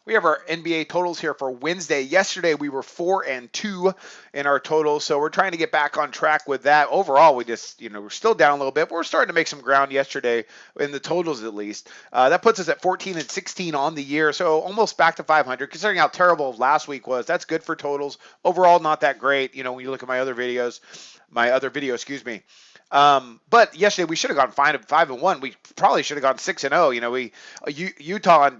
We have our NBA totals here for Wednesday. Yesterday we were 4-2 in our totals, so we're trying to get back on track with that. Overall, we just, we're still down a little bit. But we're starting to make some ground yesterday in the totals at least. That puts us at 14-16 on the year, so almost back to 500. Considering how terrible last week was, that's good for totals. Overall, not that great. When you look at my other video, excuse me. But yesterday we should have gone 5-1. We probably should have gone 6-0. Utah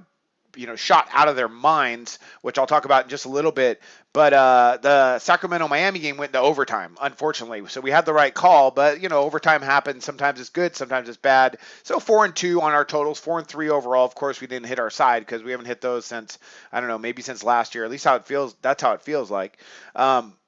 shot out of their minds, which I'll talk about in just a little bit. But the Sacramento Miami game went into overtime, unfortunately. So we had the right call, but overtime happens. Sometimes it's good, sometimes it's bad. So 4-2 on our totals, 4-3 overall. Of course, we didn't hit our side because we haven't hit those since, I don't know, maybe since last year. At least how it feels. That's how it feels like.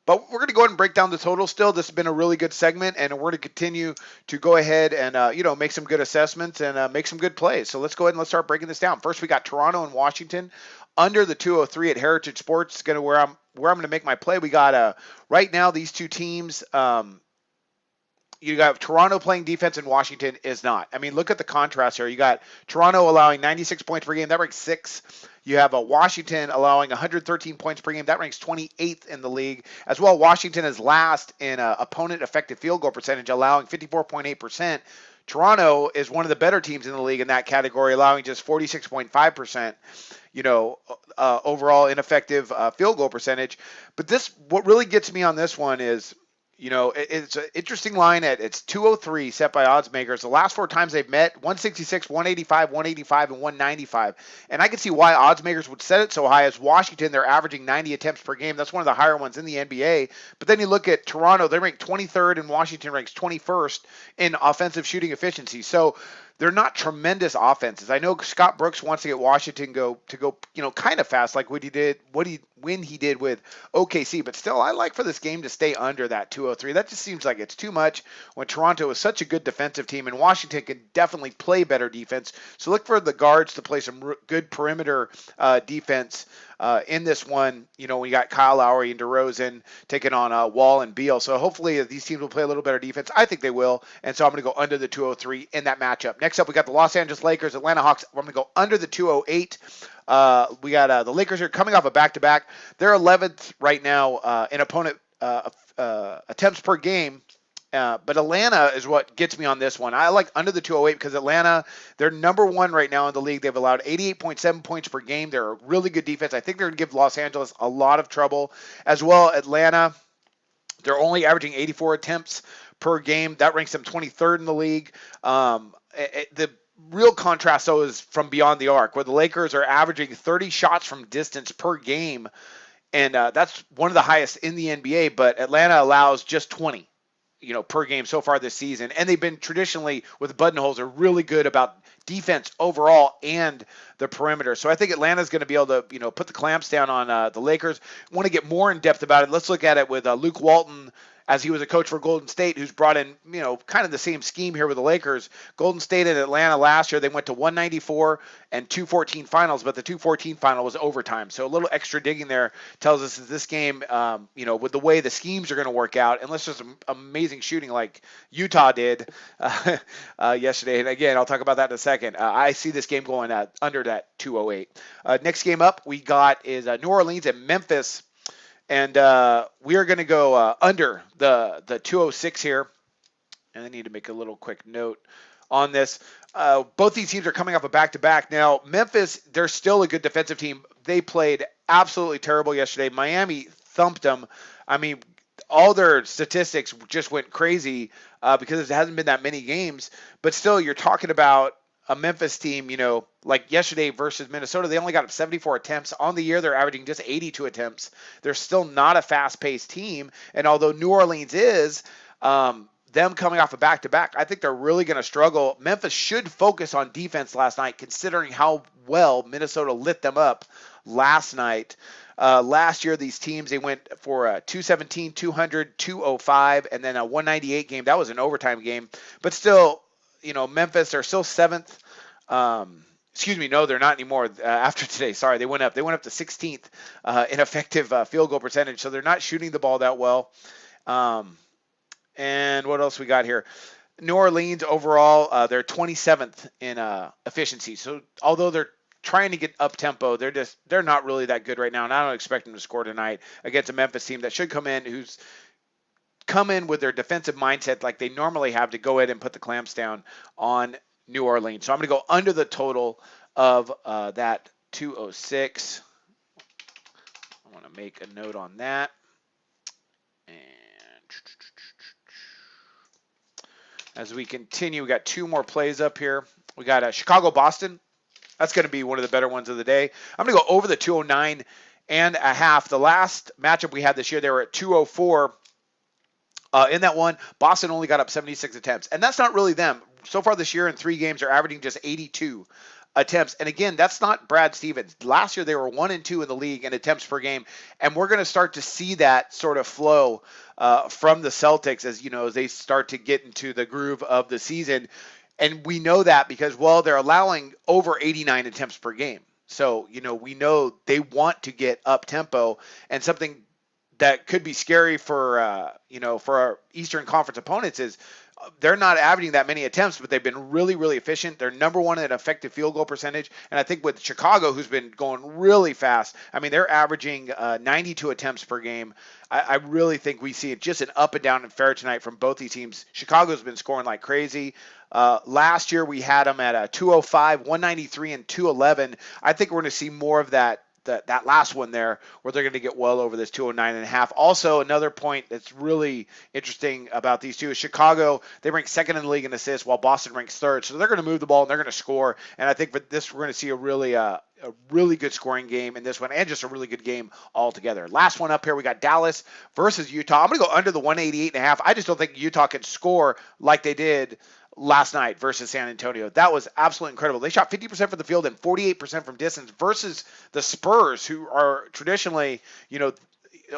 But we're going to go ahead and break down the total still. This has been a really good segment, and we're going to continue to go ahead and, make some good assessments and make some good plays. So let's go ahead and let's start breaking this down. First, we got Toronto and Washington under the 203 at Heritage Sports. Going to where I'm going to make my play. We got right now these two teams. You got Toronto playing defense and Washington is not. I mean, look at the contrast here. You got Toronto allowing 96 points per game. That ranks 6th. You have a Washington allowing 113 points per game. That ranks 28th in the league. As well, Washington is last in opponent effective field goal percentage, allowing 54.8%. Toronto is one of the better teams in the league in that category, allowing just 46.5%. Overall ineffective field goal percentage. But what really gets me on this one is it's an interesting line it's 203 set by odds makers. The last 4 times they've met, 166, 185, 185, and 195. And I can see why odds makers would set it so high. As Washington, they're averaging 90 attempts per game. That's one of the higher ones in the NBA. But then you look at Toronto, they rank 23rd, and Washington ranks 21st in offensive shooting efficiency. So they're not tremendous offenses. I know Scott Brooks wants to get Washington go kind of fast, like when he did with OKC. But still, I like for this game to stay under that 203. That just seems like it's too much when Toronto is such a good defensive team, and Washington can definitely play better defense. So look for the guards to play some good perimeter defense. In this one, we got Kyle Lowry and DeRozan taking on Wall and Beal. So hopefully these teams will play a little better defense. I think they will. And so I'm going to go under the 203 in that matchup. Next up, we got the Los Angeles Lakers, Atlanta Hawks. I'm going to go under the 208. We got the Lakers are coming off a back-to-back. They're 11th right now in opponent attempts per game. But Atlanta is what gets me on this one. I like under the 208 because Atlanta, they're number 1 right now in the league. They've allowed 88.7 points per game. They're a really good defense. I think they're going to give Los Angeles a lot of trouble. As well, Atlanta, they're only averaging 84 attempts per game. That ranks them 23rd in the league. The real contrast, though, is from beyond the arc, where the Lakers are averaging 30 shots from distance per game. And that's one of the highest in the NBA, but Atlanta allows just 20. Per game so far this season. And they've been traditionally, with Budenholzer, really good about defense overall and the perimeter. So I think Atlanta's going to be able to, put the clamps down on the Lakers. Want to get more in depth about it. Let's look at it with Luke Walton, as he was a coach for Golden State, who's brought in, kind of the same scheme here with the Lakers. Golden State and Atlanta last year, they went to 194 and 214 finals, but the 214 final was overtime. So a little extra digging there tells us that this game, with the way the schemes are going to work out, unless there's some amazing shooting like Utah did yesterday. And again, I'll talk about that in a second. I see this game going under that 208. Next game up we got is New Orleans and Memphis. And we are going to go under the 206 here. And I need to make a little quick note on this. Both these teams are coming off a back-to-back. Now, Memphis, they're still a good defensive team. They played absolutely terrible yesterday. Miami thumped them. I mean, all their statistics just went crazy because it hasn't been that many games. But still, you're talking about a Memphis team, like yesterday versus Minnesota, they only got up 74 attempts. On the year, they're averaging just 82 attempts. They're still not a fast-paced team. And although New Orleans is, them coming off a back-to-back, I think they're really going to struggle. Memphis should focus on defense last night, considering how well Minnesota lit them up last night. Last year, these teams, they went for a 217, 200, 205, and then a 198 game. That was an overtime game. But still, Memphis are still 7th. Excuse me, no, they're not anymore after today. Sorry, they went up. They went up to 16th in effective field goal percentage, so they're not shooting the ball that well. And what else we got here? New Orleans overall, they're 27th in efficiency. So although they're trying to get up tempo. They're not really that good right now, and I don't expect them to score tonight against a Memphis team that should who's come in with their defensive mindset like they normally have to go ahead and put the clamps down on New Orleans. So I'm going to go under the total of that 206. I want to make a note on that. And as we continue, we got two more plays up here. We got Chicago-Boston. That's going to be one of the better ones of the day. I'm going to go over the 209 and a half. The last matchup we had this year, they were at 204. In that one, Boston only got up 76 attempts. And that's not really them. So far this year in 3 games, they're averaging just 82 attempts. And again, that's not Brad Stevens. Last year, they were 1 and 2 in the league in attempts per game. And we're going to start to see that sort of flow from the Celtics as they start to get into the groove of the season. And we know that because, well, they're allowing over 89 attempts per game. So, we know they want to get up tempo, and something that could be scary for our Eastern Conference opponents is they're not averaging that many attempts, but they've been really, really efficient. They're number one in effective field goal percentage. And I think with Chicago, who's been going really fast, I mean, they're averaging 92 attempts per game. I really think we see it just an up and down and fair tonight from both these teams. Chicago's been scoring like crazy. Last year, we had them at 205, 193, and 211. I think we're going to see more of that last one there, where they're going to get well over this 209 and a half. Also, another point that's really interesting about these two is Chicago, they rank second in the league in assists, while Boston ranks third. So they're going to move the ball and they're going to score. And I think for this, we're going to see a really good scoring game in this one, and just a really good game altogether. Last one up here, we got Dallas versus Utah. I'm going to go under the 188 and a half. I just don't think Utah can score like they did last night versus San Antonio. That was absolutely incredible. They shot 50% from the field and 48% from distance versus the Spurs, who are traditionally,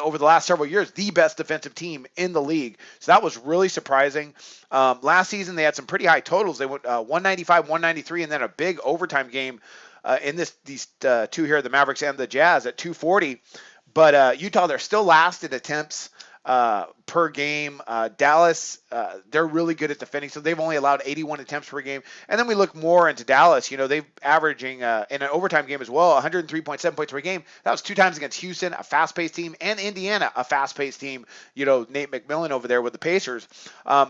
over the last several years, the best defensive team in the league. So that was really surprising. Last season, they had some pretty high totals. They went 195, 193, and then a big overtime game in these two here, the Mavericks and the Jazz, at 240. But Utah, they're still last in attempts per game. Dallas, they're really good at defending, so they've only allowed 81 attempts per game. And then we look more into Dallas. They've averaging in an overtime game as well, 103.7 points per game. That was 2 times against Houston, a fast-paced team, and Indiana, a fast-paced team. Nate McMillan over there with the Pacers.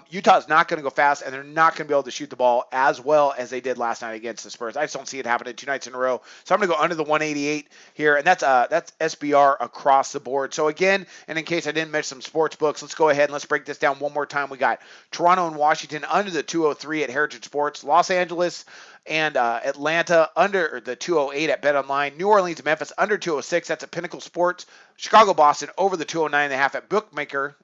Utah's not going to go fast, and they're not going to be able to shoot the ball as well as they did last night against the Spurs. I just don't see it happening 2 nights in a row. So I'm going to go under the 188 here, and that's SBR across the board. So again, and in case I didn't mention some sports books, let's go ahead and let's break this down one more time. We got Toronto and Washington under the 203 at Heritage Sports, Los Angeles and Atlanta under the 208 at BetOnline, New Orleans and Memphis under 206, that's at Pinnacle Sports, Chicago Boston over the 209.5 at Bookmaker,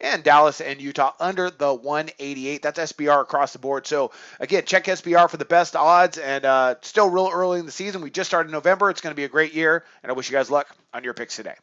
and Dallas and Utah under the 188. That's SBR across the board. So again, check SBR for the best odds, and still real early in the season. We just started in November. It's going to be a great year, and I wish you guys luck on your picks today.